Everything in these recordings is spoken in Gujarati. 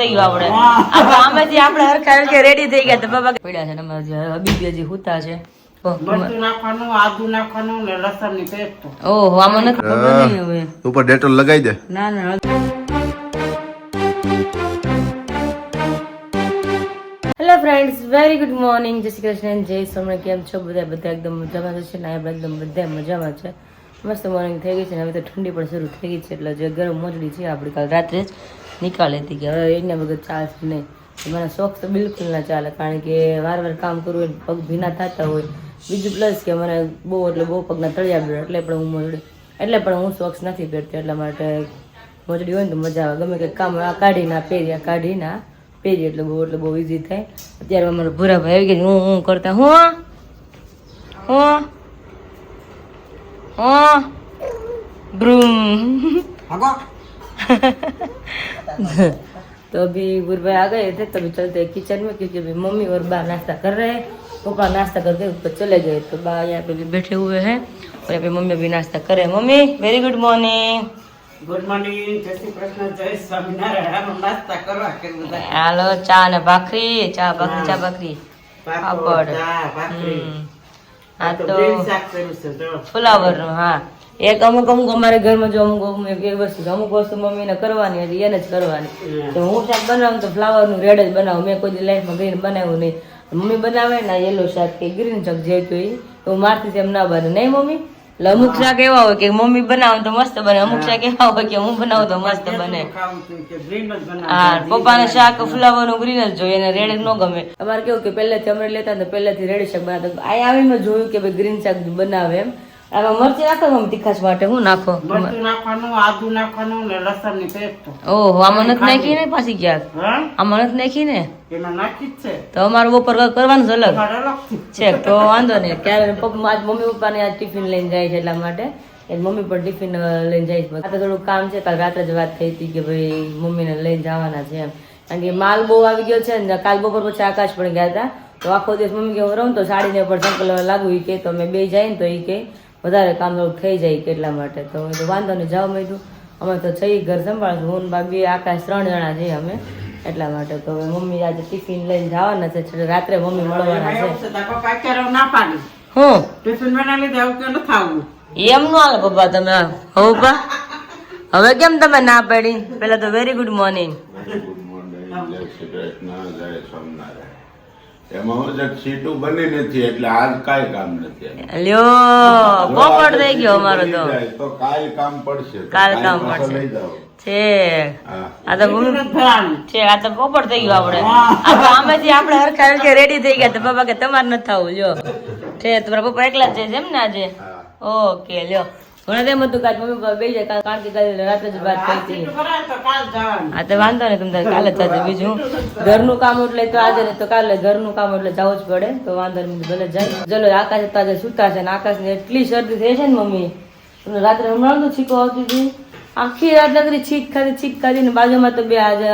થઈ ગયું આપણે આમેથી આપણે હરખા રેડી થઈ ગયા તો બાબા પડ્યા છે અમારે હબીબી હુતા છે ઓહો આમાં નથી ખબર નહીં હવે ઉપર ડેટોલ લગાવી દે ના ના hello friends very good morning જય શ્રી કૃષ્ણ જય સોમનાથ કેમ છો બધા એકદમ મજામાં છે ને આપણે એકદમ બધા મજામાં છે મસ્ત મોર્નિંગ થઈ ગઈ છે ને હવે તો ઠંડી પણ શરૂ થઈ ગઈ છે એટલે જે ગરમ મોજડી છે આપણે કાલ રાત્રે જ નીકાળી હતી કે હવે એના વગર ચાલશે નહીં મને શોખ તો બિલકુલ ના ચાલે કારણ કે વાર કામ કરવું હોય પગ ભીના થતા હોય બીજું પ્લસ કે મને બહુ પગના તળિયા બેડ એટલે પણ હું મોજડી એટલે પણ હું શોખ નથી પહેરતી એટલા માટે મોજડી હોય ને તો મજા આવે ગમે કંઈક કામ આ કાઢીને પહેરી એટલે બહુ ઈઝી થાય અત્યારે અમારા ભૂરા ભાઈ આવી ગયા હું કરતા तो अभी बुरभाई आ गए थे तभी चलते किचन में क्योंकि अभी मम्मी और बा नाश्ता कर रहे हैं पापा नाश्ता करके ऊपर चले गए तो बा यहाँ पे भी बैठे हुए हैं और यहाँ पे मम्मी अभी नाश्ता कर रहे हैं mummy very good morning good morning जय श्री कृष्ण जय स्वामीनारायण नाश्ता કરવા કે બધા હાલો ચા ને ભાખરી ચા ભાખરી પાપડ હા તો ફુલાવર નું હા એક અમુક અમારે ઘરમાં જો અમુક એક વસ્તુ મમ્મીને કરવાની હતી એને જ કરવાની તો હું શાક બનાવું તો ફ્લાવર નું રેડ જ બનાવું મેં કોઈ લાઈફમાં ગ્રીન બનાવ્યું નહીં મમ્મી બનાવે ને યેલો શાક કે ગ્રીન શાક જે તો હું મારથી એમ ના બને નહીં મમ્મી એટલે અમુક શાક એવા હોય કે મમ્મી બનાવે તો મસ્ત બને અમુક શાક એવા હોય કે હું બનાવું તો મસ્ત બને હા પપ્પાને શાક ફ્લાવર નું ગ્રીન જ જોઈએ એને રેડ ન ગમે અમારે કેવું કે પહેલેથી અમે લેતા ને પહેલેથી રેડ શાક બનાવતા આ આવીને જોયું કે ભાઈ ગ્રીન શાક બનાવે એમ આમાં મરચી નાખો તીખાશ માટે હું નાખો મરચું નાખવાનું આદુ નાખવાનું ને લસણ ની પેસ્ટ ઓહો આમાં નથી નાખી ને પાછી ક્યાંક આમાં નથી નાખી ને એમાં નાખી જ છે તો અમારે બપોર કરવાનું જ અલગ અલગથી છે તો વાંધો નહીં ક્યારે આજ મમ્મી પપ્પાને આજ ટિફિન લઈને જાય છે એટલા માટે મમ્મી પણ ટિફિન લઈને જાય છે આ તો થોડું કામ છે કાલ રાત્રે જ વાત થઈ હતી કે ભાઈ મમ્મીને લઈને જવાના છે એમ કારણ કે માલ બહુ આવી ગયો છે ને કાલ બપોર પછી આકાશ પણ ગયા હતા તો આખો દિવસ મમ્મી કે હું રહું તો સાડીને પણ સંકલ લાગુ એ કે તો અમે બે જાય ને તો એ કે વધારે કામ થઈ જાય કેટલા માટે તો મેં તો વાંધો નહીં જાઓ મેં અમે તો જઈ ઘર સંભાળશું હું બાબી આકાશ 3 જણા છીએ અમે એટલા માટે તો મમ્મી આજે ટિફિન લઈને જવાના છે રાત્રે મમ્મી મળવાના છે હું ટિફિન બનાવી દે આવું કે ન થાવું એમ નો હાલે પપ્પા તમે હો પપ્પા હવે કેમ તમે ના પાડી પેલા તો વેરી ગુડ મોર્નિંગ જય શ્રી કૃષ્ણ જય સોમનારાયણ એમાં હું સીટું બની નથી એટલે આજ કાંઈ કામ નથી લ્યો પોપટ થઈ ગયો અમારો તો કાલ કામ પડશે છે આ તો છે આ તો પોપટ થઈ ગયો આપણે આમેથી આપણે હરખા રેડી થઈ ગયા તો બાબા કે તમારે નથી થવું લ્યો છે તમારા પપ્પા એકલા જ છે એમ ને આજે ઓકે લ્યો મને તેમ હતું કાલ મમ્મી પપ્પા બે જાય કારણ કે કાલે રાત્રે જ વાત થઈ હતી હા તો વાંધો નહીં તમને કાલે થશે બીજું ઘરનું કામ એટલે તો આજે નહીં તો કાલે ઘરનું કામ એટલે જવું જ પડે તો વાંધો નહીં ભલે જાય ચલો આકાશ તો આજે સુતા છે ને આકાશને એટલી શરદી થઈ છે ને મમ્મી તમને રાત્રે હમણાં તો છીકો આવતી હતી આખી રાત નગરી છીક ખાધી ને બાજુમાં તો બે આજે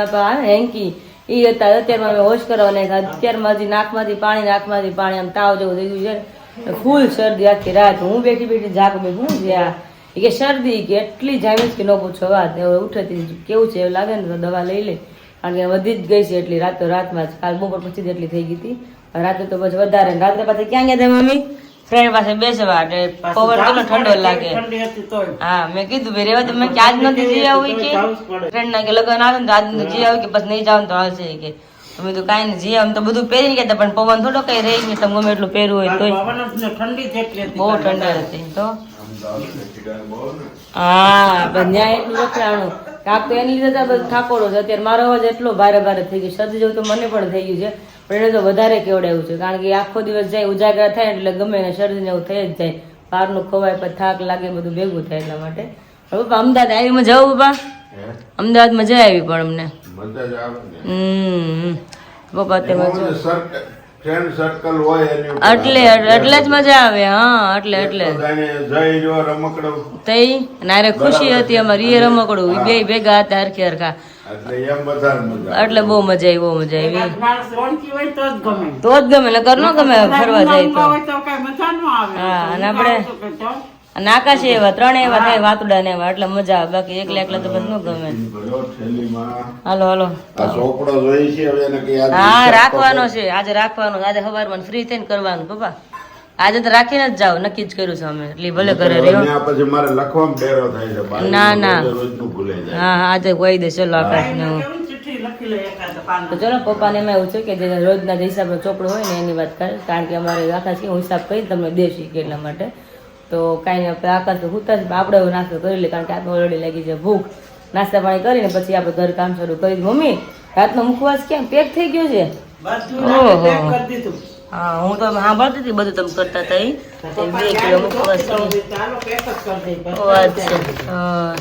હેન્કી એ હતા અત્યારમાં અમે હોશ કરવાના અત્યારમાં હજી નાકમાંથી પાણી આમ તાવ જેવું થઈ ગયું છે ફૂલ શરદી આખી રાત હું બેઠી જાગ હું જ્યાં કે શરદી કે એટલી જામી કે ન પૂછો વાત હવે ઉઠેતી કેવું છે એવું લાગે ને તો દવા લઈ લે કારણ કે વધી જ ગઈ છે એટલી રાતમાં જ કાલ બપોર પછી જ એટલી થઈ ગઈ હતી રાત્રે તો પછી વધારે રાત્રે પાછી ક્યાં ગયા હતા મમ્મી ફ્રેન્ડ પાસે બેસવા એટલે પવન કેટલો ઠંડો લાગે હા મેં કીધું ભાઈ રેવા મેં કે આજ નથી જઈ આવું કે ફ્રેન્ડ ના કે લગ્ન આવે ને તો આજ જઈ આવું કે પછી નહીં જાવ તો હાલશે કે અમે તો કાંઈ નહીં જઈએ આમ તો બધું પહેરી ગયા પણ પવન થોડો કઈ રહી ગયો તમે ગમે એટલું પહેરવું હોય તો બહુ ઠંડી હતી તો હા પણ ત્યાં એટલું રખડાણું કાપ તો એની લીધે બધું થાકોડો છે અત્યારે મારો અવાજ એટલો ભારે થઈ ગયો શરદી જેવું તો મને પણ થઈ ગયું છે પણ એને તો વધારે કેવડાવ્યું છે કારણ કે આખો દિવસ જાય ઉજાગરા થાય એટલે ગમે ને શરદી ને એવું થઈ જ જાય બહારનું ખવાય પછી થાક લાગે બધું ભેગું થાય એટલા માટે પપ્પા અમદાવાદ આવી માં જાવ પપ્પા અમદાવાદમાં જઈ આવી પણ અમને પપ્પા તેમાં ફ્રેન્ડ સર્કલ હોય એટલે જ મજા આવે હા એટલે તઈ નારે ખુશી હતી અમારી એ રમકડું બે ભેગા હતા હરખે હરખા એટલે બહુ મજા આવી તો જ ગમે નકર ન ગમે ફરવા જાય તો હા અને આપણે અને આકાશ એવા ત્રણે એવા થાય વાતુડા ને એવા એટલે મજા આવે બાકી એકલા એકલા તો બધું ન ગમે ભર્યો થેલીમાં. હાલો હાલો આ ચોપડો જોઈ છે હવે એને કઈ આજે હા હિસાબ રાખવાનો છે આજે રાખવાનો આજે સવારમાં ફ્રી થઈને કરવાનું પપ્પા આજે તો રાખીને જ જાવ નક્કી જ કર્યું છે અમે એટલે ભલે ઘરે રહ્યો ત્યાં પછી મારે લખવામાં ડેરો થાય છે બાર ના, ના. રોજનું ભૂલાઈ જાય. હા હા આજે કહી દે ચલો આકાશ ને હું કેવું ચિઠ્ઠી લખી લે એકાદ પાન. તો ચલો પપ્પાને એમાં એવું છે કે જે રોજના જે હિસાબનો ચોપડો હોય ને એની વાત કરે કારણ કે અમારે આકાશ કેવું હિસાબ કરી તમને દેશી કે એટલા માટે તો કાંઈ નહીં આપણે આકાશ તો હુતા જ આપણે હવે નાસ્તો કરી લે કારણ કે આપણે ઓલરેડી લાગી છે ભૂખ નાસ્તા પાણી કરીને પછી આપણે ઘર કામ શરૂ કરી મમ્મી રાતનો મુખવાસ કેમ પેક થઈ ગયો છે બધું નાખી પેક કરી દીધું. હા હું તો સાંભળતી હતી બધું તમે કરતા હતા ઈ. તો 2 કિલો મુખવાસ ચાલો પેક જ કરી દઈ. ઓ અચ્છા હા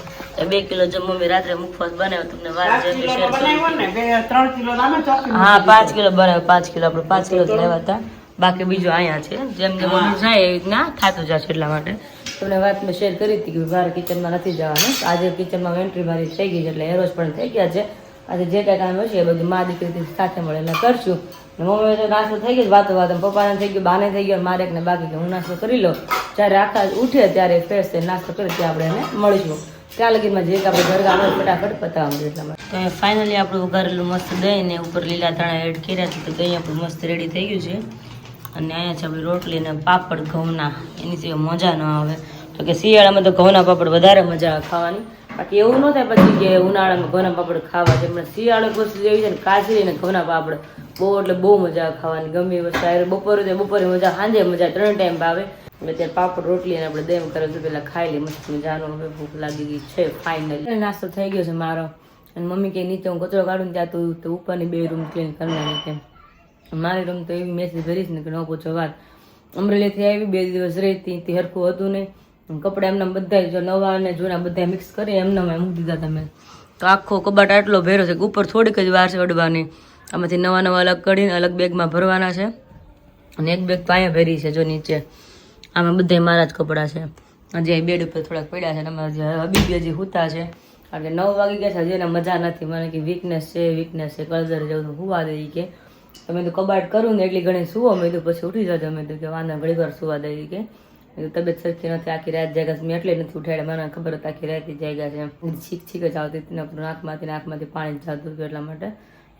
2 કિલો જો મમ્મી રાત્રે મુખવાસ બનાવ્યો તમને વાત 5 છે કિલો બનાવ્યો ને 3 કિલો નામે ચોકી હા 5 કિલો બનાવ્યો 5 કિલો આપણે 5 કિલો જ લેવા હતા બાકી બીજું અહીંયા છે જેમ જેમ મમ્મી જાય એવી રીતના થતું જશે એટલા માટે તમને વાત મેં શેર કરી હતી કે મારે કિચનમાં નથી જવાનું આજે કિચનમાં એન્ટ્રી મારી થઈ ગઈ છે એટલે એરોસ પણ થઈ ગયા છે આજે જે કાંઈ કામ હશે એ બધું મા દીકરીથી સાથે મળીને કરશું ને મમ્મી તો નાસ્તો થઈ ગયો વાતો વાતો પપ્પાને થઈ ગયો બાને થઈ ગયો મારે એકને બાકી કે હું નાસ્તો કરી લઉં જ્યારે આખા ઉઠે ત્યારે ફ્રેશ થઈને નાસ્તો કરીએ ત્યાં આપણે એને મળીશું ત્યાં લગીમાં જે આપણે ઘર કામ હોય ફટાફટ પતાવવાનું એટલા માટે તો ફાઇનલી આપણું ઘરેલું મસ્ત દહીં ને ઉપર લીલા ધાણા એડ કર્યા છે તો દહીં આપણું મસ્ત રેડી થઈ ગયું છે અને અહીંયા છે આપણી રોટલી ને પાપડ ઘઉંના એની સિવાય મજા ન આવે તો કે શિયાળામાં તો ઘઉંના પાપડ વધારે મજા આવે ખાવાની બાકી એવું ન થાય પછી કે ઉનાળામાં ઘઉંના પાપડ ખાવા છે પણ શિયાળો વસ્તુ જેવી છે ને કાચરી ને ઘઉંના પાપડ બહુ એટલે બહુ મજા આવે ખાવાની ગમે એ વસ્તુ આવે બપોરે મજા સાંજે મજા 3 ટાઈમ ભાવે એટલે ત્યારે પાપડ રોટલી અને આપણે દહીં કરે તો પેલા ખાઈ લઈએ મસ્ત મજાનું હવે ભૂખ લાગી ગઈ છે ફાઇનલી નાસ્તો થઈ ગયો છે મારો અને મમ્મી કે નીચે હું કચરો કાઢું ત્યાં તો ઉપરની 2 રૂમ ક્લીન કરવાની કેમ મારી રૂમ તો એવી મેસેજ ભરીશ ને કે ન પૂછો વાત અમરેલીથી આવી 2 દિવસ રહી હતી હરખું હતું નહીં કપડા એમના બધા જો નવા અને જૂના બધા મિક્સ કરી એમના મેં મૂકી દીધા તમે તો આખો કબાટ આટલો ભેરો છે કે ઉપર થોડીક જ વાર છે વડવાની આમાંથી નવા નવા અલગ કાઢીને અલગ બેગમાં ભરવાના છે અને એક બેગ તો અહીંયા ભરી છે જો નીચે આમાં બધા મારા જ કપડાં છે હજી અહીં બેડ ઉપર થોડાક પડ્યા છે અને હબીબી હજી હુતા છે કારણ કે 9 વાગી ગયા છે હજી એને મજા નથી મને કે વીકનેસ છે કલર જવું હુવા દઈ કે તમે તો કબાટ કરું ને એટલી ઘણી સુવો મેં તો પછી ઉઠી જજો મેં તો કે વાંધા ઘડી વાર સુવા દઈ કે તબિયત સરખી નથી આખી રાત જાગ્યા મેં એટલે નથી ઉઠાડ્યા મને ખબર હતી આખી રાત જાગ્યા છે છીક છીક જ આવતી હતી નાકમાંથી પાણી જ જતું હતું એટલા માટે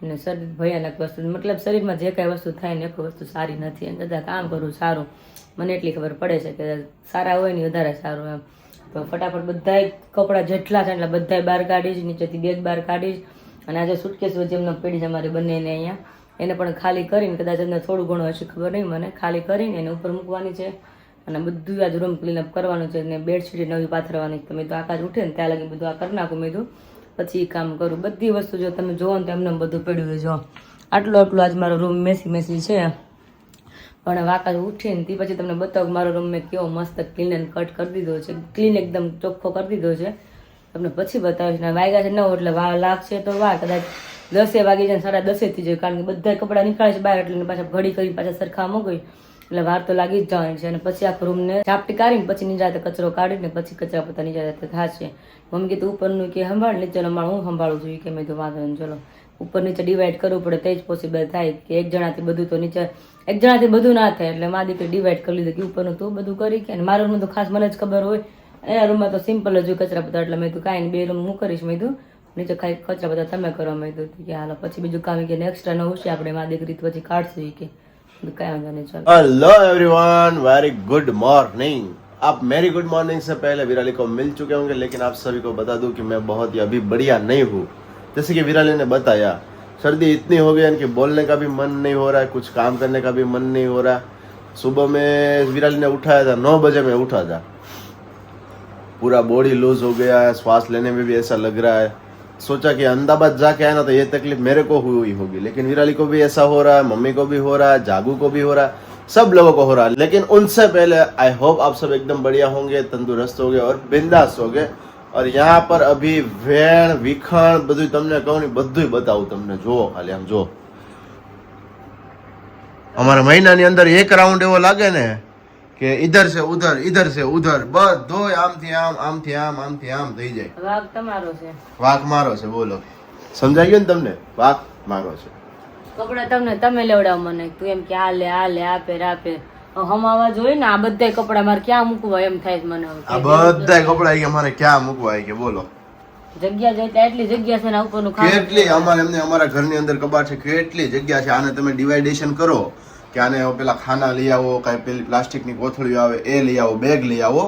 અને શરીર ભયાનક વસ્તુ મતલબ શરીરમાં જે કાંઈ વસ્તુ થાય ને એક વસ્તુ સારી નથી અને બધા કામ કરવું સારું મને એટલી ખબર પડે છે કે સારા હોય ને વધારે સારું એમ તો ફટાફટ બધાય કપડાં જેટલા છે એટલે બધાય બહાર કાઢીશ નીચેથી બેગ બહાર કાઢીશ અને આજે સુટકેસ જેમને પડી છે અમારી બંનેને અહીંયા એને પણ ખાલી કરીને કદાચ એમને થોડું ઘણું હશે ખબર નહીં મને ખાલી કરીને એને ઉપર મૂકવાની છે અને બધું આજ રૂમ ક્લીનઅપ કરવાનું છે અને બેડશીટ નવી પાથરવાની છે મેં તો આકાશ ઉઠે ને ત્યાં લગી બધું આ કરી નાખું મેં તો પછી એ કામ કરું બધી વસ્તુ જો તમે જોવો ને તો એમને બધું પડ્યું હોય જો આટલો આજ મારો રૂમ મેસી છે પણ આકાશ ઉઠીને તે પછી તમને બતાવું મારો રૂમ મેં કેવો મસ્ત ક્લીન એન્ડ કટ કરી દીધો છે ક્લીન એકદમ ચોખ્ખો કરી દીધો છે તમને પછી બતાવીશ ને વાગ્યા છે 9 એટલે વાર લાગશે તો વાર કદાચ 10 વાગી જાય 10:30 થઈ જાય કારણ કે બધા કપડાં નીકળે છે બહાર એટલે પાછા ઘડી કરી પાછા સરખા મૂકી એટલે વાર તો લાગી જ જવાની છે અને પછી આખો રૂમને ઝાપટી કાઢીને પછી નિજાતે કચરો કાઢીને પછી કચરા પોતા નિજાતે થશે મમ્મી કીધું ઉપરનું કે સંભાળ નીચેનો માળ હું સંભાળું છું કે મેં તો વાંધો નહીં ચલો ઉપર નીચે ડિવાઈડ કરવું પડે તે જ પોસિબલ થાય કે એક જણાથી બધું તો નીચે એક જણાથી બધું ના થાય એટલે મારી દીકરી ડિવાઈડ કરી લીધું કે ઉપરનું તું બધું કરી કે અને મારા રૂમમાં તો ખાસ મને જ ખબર હોય એના રૂમમાં તો સિમ્પલ જ કચરા પોતા એટલે મેં તું કાંઈ 2 રૂમ હું કરીશ મેં તું નીચે ખાઈ કચરા બધા તમે કરો મેં તો કે હાલો પછી બીજું કામ કે એક્સ્ટ્રા ન હોશે આપણે મારી દીકરી પછી કાઢશું કે hello everyone very good morning आप मेरी गुड मॉर्निंग से पहले विराली को मिल चुके होंगे लेकिन आप सभी को बता दूं कि मैं बहुत ही अभी बढ़िया नहीं हूँ जैसे कि विराली ने बताया सर्दी इतनी हो गई कि बोलने का भी मन नहीं हो रहा है कुछ काम करने का भी मन नहीं हो रहा सुबह में विराली ने उठाया था 9 बजे मैं उठा था पूरा बॉडी लूज हो गया है श्वास लेने में भी ऐसा लग रहा है सोचा कि अहमदाबाद जाके आया ना तो ये तकलीफ मेरे को हुई होगी लेकिन विराली को भी ऐसा हो रहा है मम्मी को भी हो रहा है जागू को भी हो रहा है सब लोगों को हो रहा है लेकिन उनसे पहले आई होप आप सब एकदम बढ़िया होंगे तंदुरुस्त होंगे और बिंदास होंगे और यहाँ पर अभी वेण विखण બધું તમને કહું ને બધું બતાવું તમને જો ખાલી આમ જો અમારા મહિનાની અંદર એક રાઉન્ડ એવો લાગે ને કે इधर से उधर બધો આમથી આમ થઈ જાય વાક તમારો છે વાક મારો છે બોલો સમજાઈ ગયું ને તમને વાક મારો છે કપડા તમે લેવડાવ મને તું એમ કે આ લે આપે હમાવા જોઈએ ને આ બધા કપડા મારે ક્યાં મૂકવા એમ થાય છે મને. આ બધા કપડા કે મારે ક્યાં મૂકવા કે બોલો. જગ્યા જાય તો એટલી જગ્યા છે ને ઉપરનું કેટલી અમારે એમને અમારા ઘરની અંદર કબાટ છે, કેટલી જગ્યા છે. આને તમે ડિવાઇડેશન કરો કે આને પેલા ખાના લઈ આવો, કઈ પેલી પ્લાસ્ટિકની કોથળીઓ આવે એ લઈ આવો, બેગ લઈ આવો,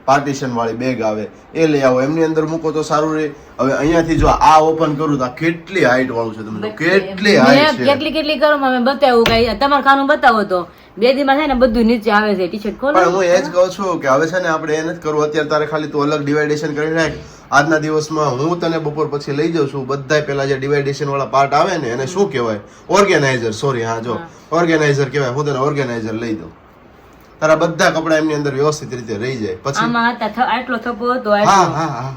પાર્ટીશન વાળી બેગ આવે એ લઈ આવો, એમની અંદર મૂકો તો સારું રહે. હવે અહીંયાથી જો આ ઓપન કરું તો કેટલી હાઈટ વાળું છે, તમે કેટલી હાઈટ છે. કેટલી કરો મેં બતાવ્યું કઈ તમારે ખાનું બતાવો તો 2 દીમાં છે ને બધું નીચે આવે છે. ટી શર્ટ ખોલો. પણ હું એ જ કહું છું કે હવે છે ને આપણે એ નથી કરવું. અત્યારે તારે ખાલી તું અલગ ડિવાઇડેશન કરી નાખ. આજના દિવસમાં હું તને બપોર પછી લઈ જાઉં છું. બધા પેલા જે ડિવાઇડેશન વાળા પાર્ટ આવે ને એને શું કહેવાય? ઓર્ગેનાઇઝર. સોરી, હા જો ઓર્ગેનાઇઝર કહેવાય. હું તને ઓર્ગેનાઇઝર લઈ દઉં. તારા બધા કપડા એમની અંદર વ્યવસ્થિત રીતે રહી જાય. પછી આમાં હતા આટલો થપ્પો હતો. હા હા હા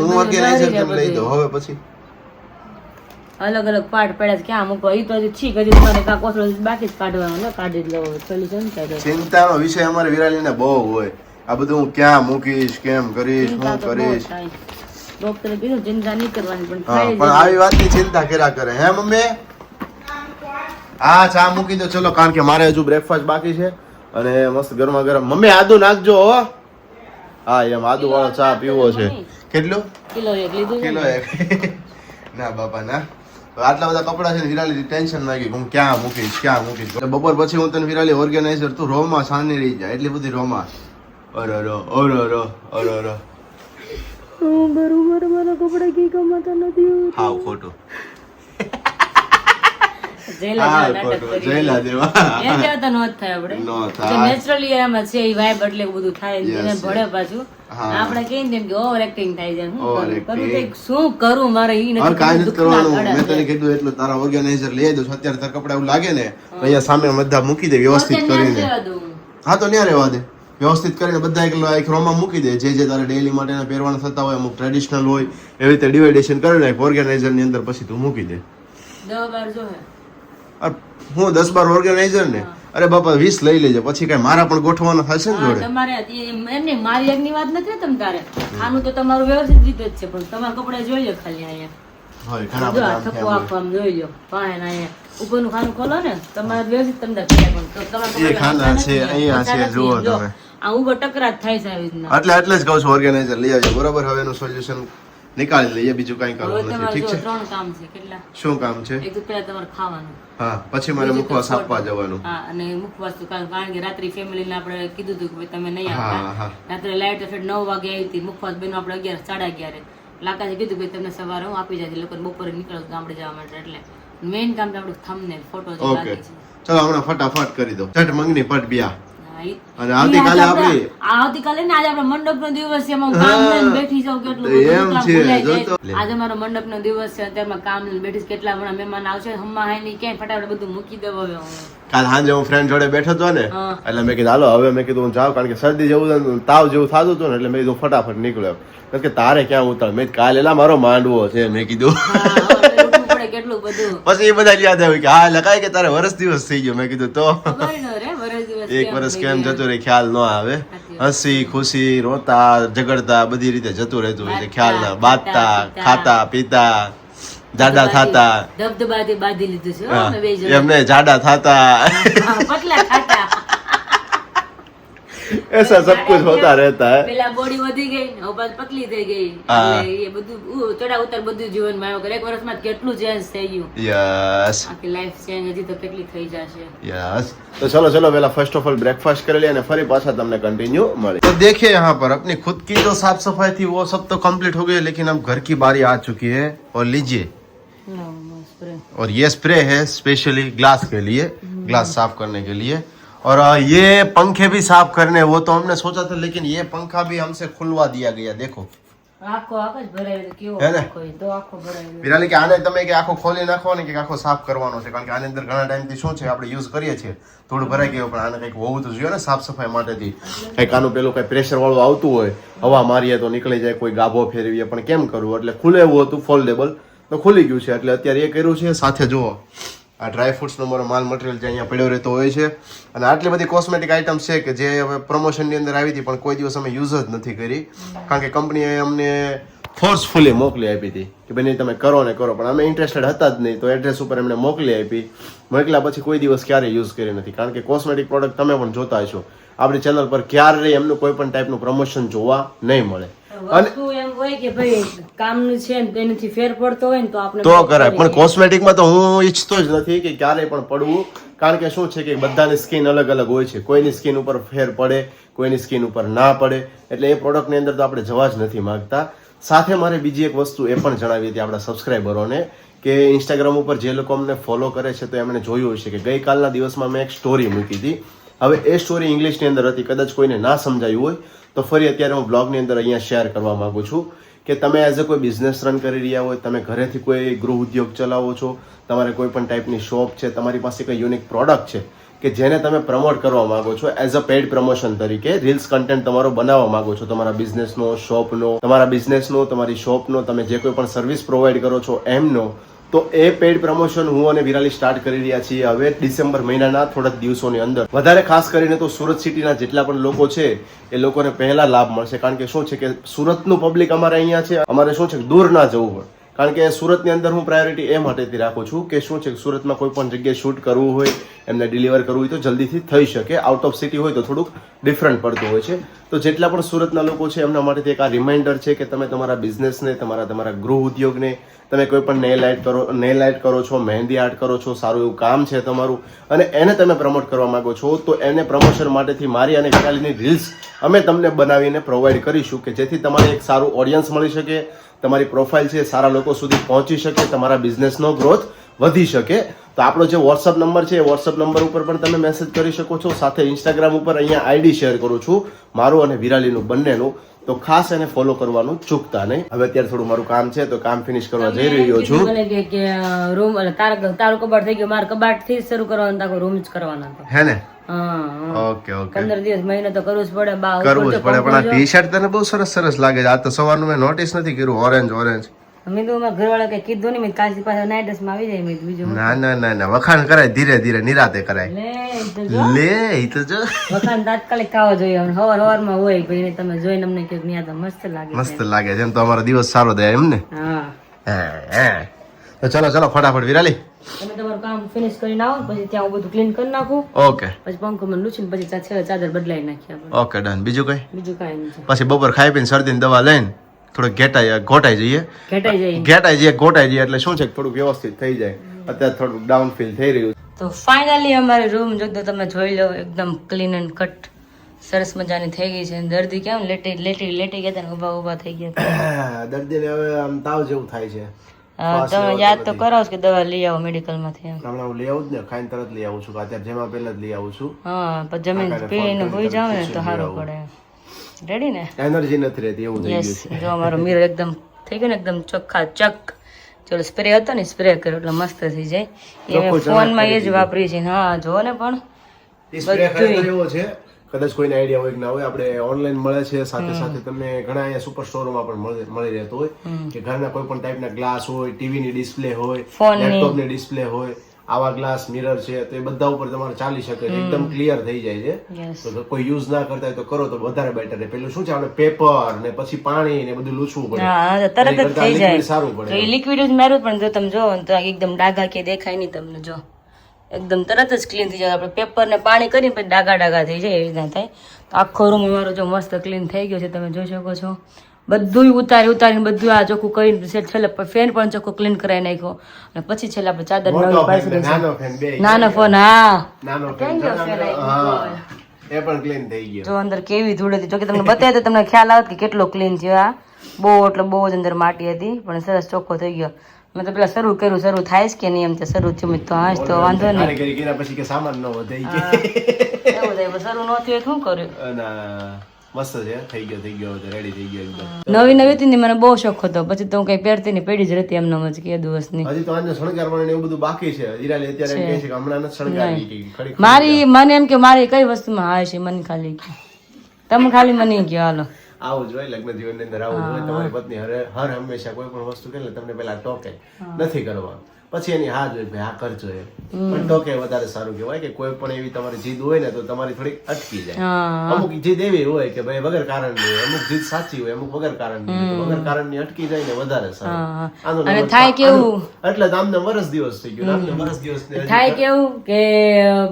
હું ઓર્ગેનાઇઝર તને લઈ દઉં. હવે પછી અલગ અલગ પાર્ટ પડ્યા છે ક્યાં મૂકવા એ તો હજી ઠીક, હજી મને કાં કોથળો બાકી જ કાઢવાનો ને કાઢી જ લઉં. સોલ્યુશન થાય. ચિંતાનો વિષય અમારે વિરાલીને બહુ હોય. આ બધું હું ક્યાં મૂકીશ, કેમ કરીશ, શું કરીશ. ડોક્ટરે કીધું ચિંતા નહીં કરવાની પણ હા, થાય પણ આવી વાતની ચિંતા કર્યા કરે. હે મમ્મી? હા, ચા મૂકી દો ચલો, કારણ કે મારે હજુ બ્રેકફાસ્ટ બાકી છે અને મસ્ત ગરમા ગરમ. મમ્મી આદુ નાખજો હો. હા, એમ આદુ વાળો ચા પીવો છે. કેટલું? કિલો 1 લીધું. કિલો 1. ના બાપા ના. આટલા બધા કપડા છે ને વિરાલી ટેન્શન લાગી હું ક્યાં મૂકીશ, ક્યાં મૂકીશ. બપોર પછી હું તને વિરાલી ઓર્ગેનાઇઝર તું રોમાં સાની રહી જાય એટલી બધી રોમાં. બરોબર મારા કપડા કી કમાતા નથી. હાવ ખોટું. જયલા દેવા એ કહેતા નો થાય આપણે નેચરલી એમ છે એ વાઇબ એટલે બધું થાય એને ભળે પાછું. આપણે કહીએ ને કે ઓવર એક્ટિંગ થાય છે. હું કરું શું કરું મારે ઈ નથી કાઈ નથી કરવાનું. મેં તને કીધું એટલું તારા ઓર્ગેનાઇઝર લઈ દઉં. અત્યારે તારા કપડા એવું લાગે ને અહીંયા સામે બધા મૂકી દે વ્યવસ્થિત કરીને. હા તો ન્યા રહેવા દે. વ્યવસ્થિત કરીને બધા એક રોમાં મૂકી દે. જે તારે ડેઈલી માટેના પહેરવાના થતા હોય અમુક ટ્રેડિશનલ હોય એવી રીતે ડિવાઇડેશન કરી નાખ ઓર્ગેનાઇઝર ની અંદર. પછી તું મૂકી દે. 10-12 જો હે હું 10-12 ઓર્ગેનાઇઝર ને અરે બાપા 20 લઈ લેજે. પછી કઈ મારા પણ ગોઠવાના થશે ને જોડે. તમારે એમને મારી એકની વાત નથી તમ તારે આનું તો તમારું વ્યવસ્થિત રીતે જ છે પણ તમારા કપડા જોઈ લો ખાલી અહીંયા હોય ઘણા બધા થપ્પો આખો જોઈ લો પાય ના અહીંયા ઉપરનું ખાનું ખોલો ને તમારે વ્યવસ્થિત તમને પણ તમારા ખાના છે અહીંયા છે જુઓ તમે. આ ઉપર ટકરાટ થાય છે આવી રીતના. એટલે જ કહું છું ઓર્ગેનાઇઝર લઈ આવજો. બરોબર, હવે એનું સોલ્યુશન નીકાળી લઈએ. બીજું કઈ કરવાનું નથી. ઠીક છે? 3 કામ છે. કેટલા? શું કામ છે? એક તો પેલા તમારે ખાવાનું. હા, પછી મારે મુખવાસ આપવા જવાનું. હા, અને મુખવાસ તો કારણ કે રાત્રે ફેમિલીને આપણે કીધું હતું કે તમે નહીં આવતા. રાત્રે લાઈટ ફેટ 9 વાગે આવી હતી. મુખવાસ બેનો આપણે 11-11:30 લાકાએ કીધું કે તમને સવારે હું આપી જાય લોકો બપોરે નીકળો ગામડે જવા માટે. એટલે મેઇન કામ તો આપણું થંબનેલ ફોટો જે બાકી છે. ચલો હમણાં ફટાફટ કરી દો. ચટ મંગની પટ બ્યા. અને આવતીકાલે આવતીકાલે ને આજે આપણો મંડપનો દિવસ છે. એમાં કામ લઈને બેઠી જાવ કેટલું આજે મારો મંડપનો દિવસ છે. અત્યારમાં કામ લઈને બેઠી કેટલા ઘણા મહેમાન આવશે. હમ્મા હાઈ ની ક્યાંય ફટાફટ બધું મૂકી દઉં. હવે કાલ સાંજે હું ફ્રેન્ડ જોડે બેઠો હતો ને એટલે મેં કીધું હાલો હવે મેં કીધું હું જાઉં કારણ કે શરદી જેવું તાવ જેવું થતું હતું ને એટલે મેં કીધું ફટાફટ નીકળ્યો. કે તારે ક્યાં ઉતાર મેં કાલે એલા મારો માંડવો છે મેં કીધું. કેટલું બધું પછી એ બધા યાદ આવ્યું કે હા લખાય કે તારે વરસ દિવસ થઈ ગયો. મેં કીધું તો એક વર્ષ કેમ જતું રહે ખ્યાલ ન આવે. હસી ખુશી રોતા ઝઘડતા બધી રીતે જતું રહેતું હોય ખ્યાલ ના. બાંધતા ખાતા પીતા જાડા થાતા ધબધબાથી બાંધી લીધું છે એમને જાડા થાતા પતલા ખાતા ऐसा सब कुछ होता रहता है. પેલા બોડી વધી ગઈ હવે પાછી પતલી થઈ ગઈ એટલે એ બધું ચડા ઉતાર બધું જીવનમાં આવ્યું. એક વર્ષમાં કેટલું ચેન્જ થઈ ગયું. યસ આખી લાઈફ ચેન્જ હજી તો કેટલી થઈ જશે. यस तो चलो पहला फर्स्ट ऑफ ऑल ब्रेकफास्ट कर लिया फिर पाछा તમને कंटिन्यू મળે. तो देखिए यहाँ पर अपनी खुद की जो साफ सफाई थी वो सब तो कंप्लीट हो गई लेकिन अब घर की बारी आ चुकी है. और लीजिए और ये स्प्रे है स्पेशली ग्लास के लिए ग्लास साफ करने के लिए. और ये पंखे भी साफ करने वो तो हमने सोचा था लेकिन ये पंखा भी हमसे खुलवा दिया गया. देखो વિરાલી કે આને તમે કે આખો ખોલી નાખો ને કે આખો સાફ કરવાનો છે કારણ કે આની અંદર ઘણા ટાઈમથી શું છે આપણે યુઝ કરીએ છીએ થોડું ભરાઈ ગયું પણ આને કંઈક હોવું તો જોઈએ ને સાફ સફાઈ માટેથી. કંઈક આનું પેલું કઈ પ્રેશર વાળું આવતું હોય હવા મારીએ તો નીકળી જાય કોઈ ગાભો ફેરવીએ પણ કેમ કરવું એટલે ખુલે એવું હતું ફોલ્ડેબલ તો ખુલી ગયું છે એટલે અત્યારે એ કર્યું છે. સાથે જુઓ આ ડ્રાય ફ્રૂટ્સનો મારો માલ મટીરિયલ જે અહીંયા પડ્યો રહેતો હોય છે અને આટલી બધી કોસ્મેટિક આઇટમ્સ છે કે જે હવે પ્રમોશનની અંદર આવી હતી પણ કોઈ દિવસ અમે યુઝ જ નથી કરી કારણ કે કંપનીએ અમને ફોર્સફુલી મોકલી આપી હતી કે બેન તમે કરો ને કરો, પણ અમે ઇન્ટરેસ્ટેડ હતા જ નહીં. તો એડ્રેસ ઉપર એમને મોકલી આપી. મોકલ્યા પછી કોઈ દિવસ ક્યારેય યુઝ કરી નથી, કારણ કે કોસ્મેટિક પ્રોડક્ટ તમે પણ જોતા હશો આપણી ચેનલ પર ક્યારેય એમનું કોઈ પણ ટાઈપનું પ્રમોશન જોવા નહીં મળે. વસ્તુ એમ હોય કે ભાઈ કામનું છે ને એનાથી ફેર પડતો હોય ને તો આપણે તો કરાય, પણ કોસ્મેટિકમાં તો હું ઈચ્છતો જ નથી કે ક્યારેય પણ પડવું, કારણ કે શું છે કે બધાની સ્કિન અલગ અલગ હોય છે. કોઈની સ્કિન ઉપર ફેર પડે, કોઈની સ્કિન ઉપર ના પડે, એટલે એ પ્રોડક્ટની અંદર તો આપણે જવા જ નથી માંગતા. સાથે મારે બીજી એક વસ્તુ એ પણ જણાવી હતી આપણા સબસ્ક્રાઈબરોને કે ઇન્સ્ટાગ્રામ ઉપર જે લોકો અમને ફોલો કરે છે તો એમણે જોયું હશે કે ગઈકાલના દિવસમાં મેં એક સ્ટોરી મૂકી હતી. હવે એ સ્ટોરી ઇંગ્લિશની અંદર હતી, કદાચ કોઈને ના સમજાયું હોય તો ફરી અત્યારે હું બ્લોગની અંદર અહીંયા શેર કરવા માંગુ છું કે તમે એઝ અ કોઈ બિઝનેસ રન કરી રહ્યા હોય, તમે ઘરેથી કોઈ ગૃહ ઉદ્યોગ ચલાવો છો, તમારે કોઈ પણ ટાઈપની શોપ છે, તમારી પાસે કોઈ યુનિક પ્રોડક્ટ છે કે જેને તમે પ્રમોટ કરવા માંગો છો એઝ અ પેઇડ પ્રમોશન તરીકે, રીલ્સ કન્ટેન્ટ તમારો બનાવવા માંગો છો તમારા બિઝનેસનો, શોપનો, તમારા બિઝનેસનો, તમારી શોપનો, તમે જે કોઈ પણ સર્વિસ પ્રોવાઈડ કરો છો એમનો, તો એ પેઇડ પ્રમોશન હું અને વિરાલી સ્ટાર્ટ કરી રહ્યા છીએ હવે ડિસેમ્બર મહિનાના થોડાક દિવસોની અંદર. વધારે ખાસ કરીને તો સુરત સિટીના જેટલા પણ લોકો છે એ લોકોને પહેલા લાભ મળશે, કારણ કે શું છે કે સુરતનું પબ્લિક અમારે અહીંયા છે, અમારે શું છે કે દૂર ના જવું પડે. કારણ કે સુરતની અંદર હું પ્રાયોરિટી એ માટેથી રાખું છું કે શું છે કે સુરતમાં કોઈ પણ જગ્યાએ શૂટ કરવું હોય, એમને ડિલિવર કરવું હોય તો જલ્દીથી થઈ શકે. આઉટ ઓફ સિટી હોય તો થોડુંક ડિફરન્ટ પડતું હોય છે. તો જેટલા પણ સુરતના લોકો છે એમના માટેથી એક આ રિમાઇન્ડર છે કે તમે તમારા બિઝનેસને, તમારા ગૃહ ઉદ્યોગને, તમે કોઈ પણ નેલ આર્ટ કરો છો, મહેંદી આર્ટ કરો છો, સારું એવું કામ છે તમારું અને એને તમે પ્રમોટ કરવા માંગો છો, તો એને પ્રમોશન માટેથી મારી અને વિરાલીની રીલ્સ અમે તમને બનાવીને પ્રોવાઈડ કરીશું કે જેથી તમારે એક સારું ઓડિયન્સ મળી શકે, તમારી પ્રોફાઇલ છે સારા લોકો સુધી પહોંચી શકે, તમારા બિઝનેસનો ગ્રોથ વધી શકે. તો આપણો જે વોટ્સઅપ નંબર છે એ વોટ્સઅપ નંબર ઉપર પણ તમે મેસેજ કરી શકો છો. સાથે ઇન્સ્ટાગ્રામ ઉપર અહીંયા આઈડી શેર કરું છું મારું અને વિરાલીનું બંનેનું, તો ખાસ એને ફોલો કરવાનું ચૂકતા નહીં. હવે અત્યારે થોડું મારું કામ છે તો કામ ફિનિશ કરવા જઈ રહ્યો છું. રૂમ તારું કબાટ થઈ ગયું, મારા કબાટ થી શરૂ કરવાનું, તારો રૂમ જ કરવાનો હે ને? હા ઓકે ઓકે, 15 દિવસ મહિને તો કરવું જ પડે. કરવું જ પડે. પણ આ ટી શર્ટ તને બહુ સરસ સરસ લાગે છે. આ તો સવારનું મેં નોટિસ નથી કર્યું, ઓરેન્જ ઓરેન્જ. મેં તો મારા ઘરવાળા કઈ કીધું નહીં, મેં કાલથી પાછા નાઇટ ડ્રેસ માં આવી જાય. મેં બીજું ના ના ના ના, વખાણ કરાય ધીરે ધીરે, નિરાતે કરાય. લે ઈ તો જો વખાણ તાત્કાલિક ખાવા જોઈએ. હવાર માં હોય ભાઈ, તમે જોઈને અમને કહ્યું ત્યાં તો મસ્ત લાગે, મસ્ત લાગે છે. એમ તો અમારો દિવસ સારો થાય એમ ને? હા. તો ચલો ચલો ફટાફટ વિરાલી તમે તમારું કામ ફિનિશ કરીને આવો, પછી ત્યાં હું બધું ક્લીન કરી નાખું. ઓકે, પછી પંખો મને લૂછીને પછી ચાદર બદલાઈ નાખી આપણે. Okay done. બીજું કઈ? બીજું કાંઈ નહીં. પછી બપોર ખાઈ પીને શરદીની દવા લઈને થોડુંક ઘોટાઈ જઈએ એટલે શું છે કે થોડુંક વ્યવસ્થિત થઈ જાય. અત્યારે થોડુંક ડાઉન ફીલ થઈ રહ્યું. તો ફાઇનલી અમારે રૂમ જો તમે જોઈ લો, એકદમ ક્લીન એન્ડ કટ સરસ મજાની થઈ ગઈ છે. દર્દી કેમ લેટી ગયા હતા, ઉભા થઈ ગયા. દર્દીને હવે આમ તાવ જેવું થાય છે. તમે યાદ તો કરાવો કે દવા લઈ આવો મેડિકલ માંથી. હમણાં હું લઈ આવું જ ને, ખાઈને તરત લઈ આવું છું. અત્યારે જેમાં પહેલા જ લઈ આવું છું. હા, પછી જમીન પીને હોઈ જાવ ને તો સારું પડે. રેડી ને? એનર્જી નથી રહેતી એવું થઈ ગયું છે. જો અમારો મિરર એકદમ થઈ ગયો ને, એકદમ ચોખ્ખા ચક. ચલો સ્પ્રે હતો ને, સ્પ્રે કર્યો એટલે મસ્ત થઈ જાય. એ ફોન માં એ જ વાપરી છે. હા જો ને, પણ સ્પ્રે ખરેખર એવો છે, કદાચ કોઈને આઈડિયા હોય કે ના હોય, આપણે ઓનલાઈન મળે છે. સાથે સાથે તમને ઘણા અહીંયા સુપર સ્ટોરમાં પણ મળી રહેતો હોય કે ઘરના કોઈ પણ ટાઈપના ગ્લાસ હોય, ટીવીની ડિસ્પ્લે હોય, લેપટોપની ડિસ્પ્લે હોય, આવા ગ્લાસ મિરર છે, તો એ બધા ઉપર તમારે ચાલી શકે છે, એકદમ ક્લિયર થઈ જાય છે. તો કોઈ યુઝ ના કરતા હોય તો કરો તો વધારે બેટર. પેલું શું છે, આપણે પેપર ને પછી પાણી ને બધું લૂછવું પડે. હા, તરત જ થઈ જાય. સારું પડે. લિક્વિડ જ મારું, પણ જો તમે જો તો એકદમ ડાઘા કે દેખાય નહીં તમને. જો એકદમ તરત જ ક્લીન થઈ જાય. આપણે પેપર ને પાણી કરીને પછી ડાઘા થઈ જાય, એવી રીતના થાય. તો આખો રૂમ અમારો જો મસ્ત ક્લીન થઈ ગયો છે, તમે જોઈ શકો છો. બધું ઉતારીને બધું આ ચોખ્ખું કરીને છેલ્લે ફેન પણ ચોખ્ખું ક્લીન કરાવી નાખ્યો. અને પછી છેલ્લે આપણે ચાદર નવી પાછી દઈશું. નાનો ફોન, હા એ પણ ક્લીન થઈ ગયો. જો અંદર કેવી ધૂળ હતી, જો કે તમને બતાવે તો તમને ખ્યાલ આવે કે કેટલો ક્લીન થયો. આ બહુ જ અંદર માટી હતી, પણ સરસ ચોખ્ખો થઈ ગયો. મેં તો પેલા શરૂ થાય કે નહીં, એમ તો શરૂ થયું તો હા તો વાંધો નહીં. પછી કે સામાન ન વધે એવું થાય, શરૂ ન થયું શું કર્યું. મસ્ત છે, થઈ ગયો રેડી થઈ ગયો એકદમ. નવી હતી ને, મને બહુ શોખ હતો. પછી તો હું કઈ પહેરતી નહીં, પેડી જ રહેતી એમનો જ કે દિવસની. હજી તો આને શણગારવાનું એવું બધું બાકી છે. હિરાલી અત્યારે એમ કહે છે કે હમણાં નથી શણગારી. મને એમ કે મારી કઈ વસ્તુમાં હા છે, મને ખાલી તમે ખાલી મને કહો હાલો આવું જોઈએ. લગ્ન જીવનની અંદર આવું જોઈએ. તમારી પત્ની હર હંમેશા કોઈ પણ વસ્તુ કે તમને પેલા ટોકે નથી કરવા. પછી એની હા જોઈએ ભાઈ આ કરજો એમ. પણ તો કે વધારે સારું કહેવાય કે કોઈ પણ એવી તમારી જીદ હોય ને તો તમારી થોડીક અટકી જાય. અમુક જીદ એવી હોય કે ભાઈ વગર કારણની હોય, અમુક જીદ સાચી હોય, અમુક વગર કારણની હોય. વગર કારણની અટકી જાય ને વધારે સારું. અને થાય કેવું એટલે તો આમને વરસ દિવસ થઈ ગયું, આમને વરસ દિવસ થાય કેવું કે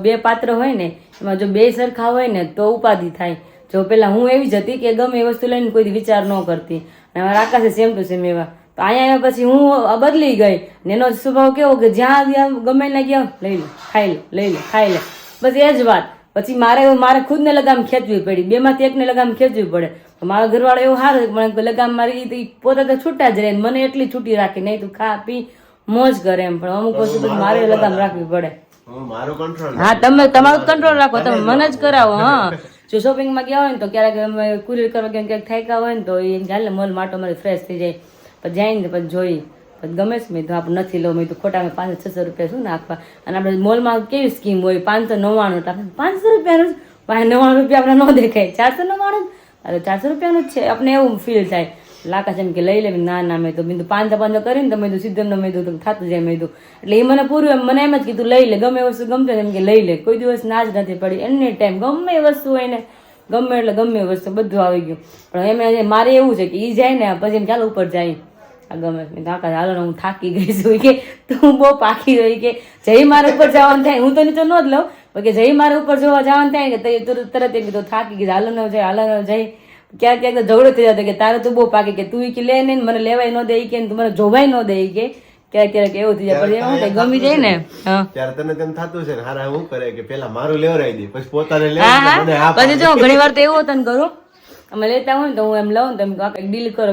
બે પાત્ર હોય ને એમાં જો બે સરખા હોય ને તો ઉપાધિ થાય. જો પેલા હું એવી જ હતી કે ગમે એ વસ્તુ લઈને કોઈ વિચાર ન કરતી, અને મારા આકાશે સેમ ટુ સેમ એવા. તો અહીંયા પછી હું બદલી ગઈ ને એનો સ્વભાવ કેવો કે જ્યાં ગમે ને ગયા લઈ લે ખાઈ લે, લઈ લે ખાઈ લે, બસ એ જ વાત. પછી મારે ખુદને લગામ ખેંચવી પડી, બેમાંથી એકને લગામ ખેંચવી પડે. મારો ઘરવાળો એવું સારું પણ લગામ મારી પોતે તો છૂટા જ રહે, મને એટલી છૂટી રાખી નહીં તું ખા પી મોજ કરે એમ. પણ અમુક વસ્તુ પછી મારે લગામ રાખવી પડે. હા તમે તમારું કંટ્રોલ રાખો, તમે મને જ કરાવો. હા જો શોપિંગમાં ગયા હોય ને તો ક્યારેક અમે કુરિયર કરવા ગયા ક્યાંક થાક્યા હોય ને તો એ ચાલે મોલ માટો મારી ફ્રેશ થઈ જાય. પછી જઈને પછી જોઈ પછી ગમે છે મેં તો આપણે નથી લો, મેં તો ખોટા 500-600 રૂપિયા શું નાખવા. અને આપણે મોલમાં કેવી સ્કીમ હોય 599 500 રૂપિયાનું 99 રૂપિયા આપણે ન દેખાય, 499 400 રૂપિયાનું જ છે. આપણે એવું ફીલ થાય. લાકાશ એમ કે લઈ લે, ના ના મેં તો બીજું 500 કરીને તો મેં તો સીધું મેં તો થતું જાય મેં તો. એટલે એ મને પૂરું એમ મને એમ જ કીધું લઈ લે, ગમે વસ્તુ ગમતો એમ કે લઈ લે, કોઈ દિવસ ના જ નથી પડી. એની ટાઈમ ગમે એ વસ્તુ હોય ને ગમે એટલે ગમે એ વસ્તુ બધું આવી ગયું. પણ એમ મારે એવું છે કે એ જાય ને પછી એમ ચાલો ઉપર જાય આ ગમે આકાશ હાલો ને હું થાકી ગઈ છું કે તું બહુ પાકી રહી કે જઈ મારે ઉપર જવાનું થાય, હું તો નીચે ન જ લઉં કે જઈ મારે ઉપર જોવા જવાનું થાય કે તરત એમ કીધું થાકી ગઈ હાલો ન જાય હાલો ન જાય. ક્યાંક ક્યાંક ઝઘડો થઈ જતો કે તારે તો બહુ પાકી કે તું કે લે ને મને લેવાય ન દે કે મને જોવાય ન દે કે ક્યારેક ક્યારેક એવું થઈ જાય. પછી એવું થાય ગમી જાય ને ત્યારે તને તેમ થતું છે ને હારા હું કરે કે પેલા મારું લેવરાઈ દે પછી પોતાને લે. પછી જો ઘણી વાર તો એવું તને કરું અમે લેતા હોય ને તો હું એમ લઉં ને તમે ડીલ કરો